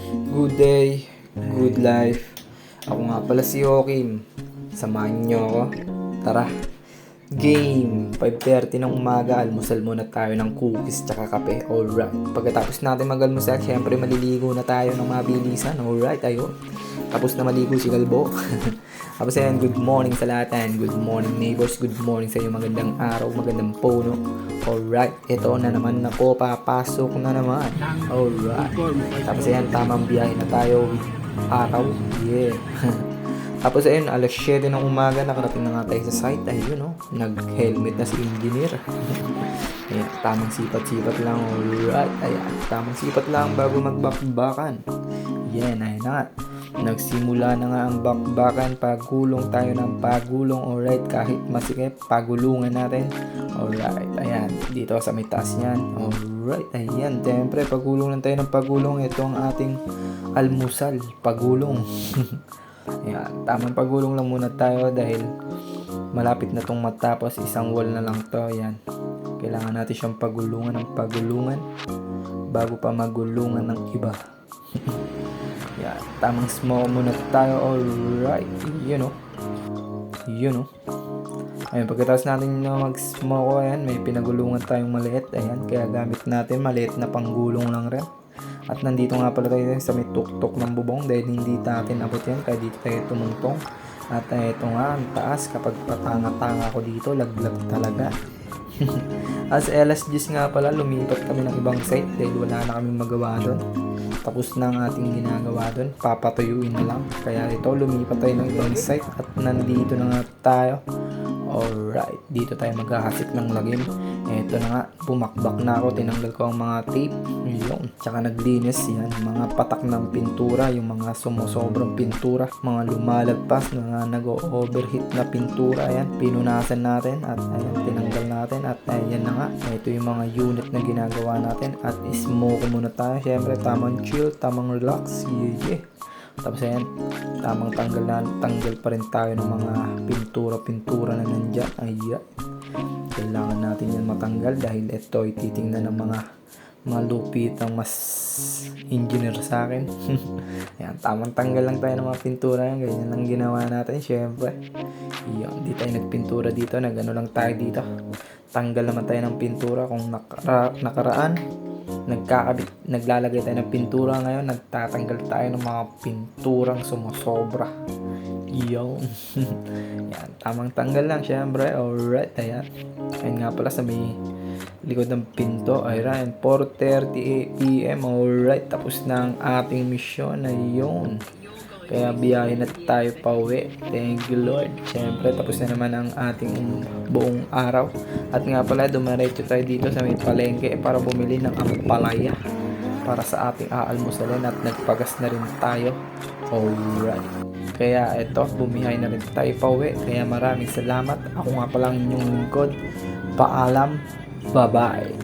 Good day, good life. Ako nga pala si Joaquin. Samahan niyo ako. Tara. Game! 5:30 ng umaga, almusal muna tayo ng cookies tsaka kape. Alright. Pagkatapos natin mag-almusal, syempre maliligo na tayo ng mabilisan. Alright, ayun. Tapos na maligo si Galbo. Tapos ayan, good morning sa lahat. Good morning neighbors, good morning sa inyo. Magandang araw, magandang puno. Alright, ito na naman ako. Papasok na naman. Alright. Tapos ayan, tamang biyahe na tayo with araw. Yeah. Tapos ayun, alas 7 ng umaga, nakarating na nga tayo sa site. Ayun, no? Nag-helmet na si engineer. Ayan, tamang sipat-sipat lang. Alright, ayan, tamang sipat lang bago magbakbakan. Yan, ayun na nga. Nagsimula na nga ang bakbakan, pagulong tayo ng pagulong. Alright, kahit masikip, pagulungan natin. Alright, ayan, dito sa may taas yan. Alright, ayan, siyempre, pagulong lang tayo ng pagulong. Ito ang ating almusal, pagulong. Ayan, tamang pagulong lang muna tayo dahil malapit na tong matapos. Isang wall na lang to. Ayan, kailangan natin siyang pagulungan ng pagulungan bago pa magulungan ng iba. Ayan, tamang smoke muna tayo. Alright, yun o. Yun o. Ayan, pagkatapos natin mag-smoke, ayan, may pinagulungan tayong maliit. Ayan, kaya gamit natin maliit na panggulong lang rin. At nandito nga pala tayo sa may tuktok ng bubong dahil hindi natin abot yan, kaya dito tayo tumungtong. At ito nga, ang taas, kapag patanga-tanga ko dito, laglag talaga. As alas 10 nga pala, lumipat kami ng ibang site dahil wala na kaming magawa doon. Tapos na ang ating ginagawa doon, papatuyuin na lang. Kaya ito, lumipat tayo ng ibang site at nandito na nga tayo. Alright, dito tayo maghahasik ng lagim. Eto na nga, bumakbak na ako, tinanggal ko ang mga tape. Yun, tsaka naglinis yan, mga patak ng pintura, yung mga sumusobrang pintura, mga lumalagpas, mga nag-overheat na pintura. Ayan, pinunasan natin at ayan, tinanggal natin at ayan na nga. Ito yung mga unit na ginagawa natin at smoke muna tayo. Siyempre, tamang chill, tamang relax. Yeah. Tapos ayan, tamang tanggal pa rin tayo ng mga pintura na nandyan. Ayan, kailangan natin yan matanggal dahil ito ay titingnan ng mga lupitang mas engineer sa akin. Ayan, tamang tanggal lang tayo ng mga pintura yan. Ganyan lang ginawa natin, syempre. Ayan, di tayo nagpintura dito, nagano lang tayo dito. Tanggal naman tayo ng pintura kung nakaraan. Naglalagay tayo ng pintura, ngayon nagtatanggal tayo ng mga pinturang sumusobra. Yun. Yan, tamang tanggal lang syempre. Alright, ayan. Ayan nga pala sa may likod ng pinto. Ayan, 4:30 PM. Alright, tapos na ang ating misyon. Ayun. Kaya biyahe na tayo pa uwi. Thank you Lord. Siyempre, tapos na naman ang ating buong araw. At nga pala, dumaretso tayo dito sa may palengke para bumili ng ampalaya para sa ating aalmusalin at nagpagas na rin tayo. Alright. Kaya eto, bumihay na rin tayo pa uwi. Kaya maraming salamat. Ako nga palang inyong lingkod. Paalam. Bye-bye.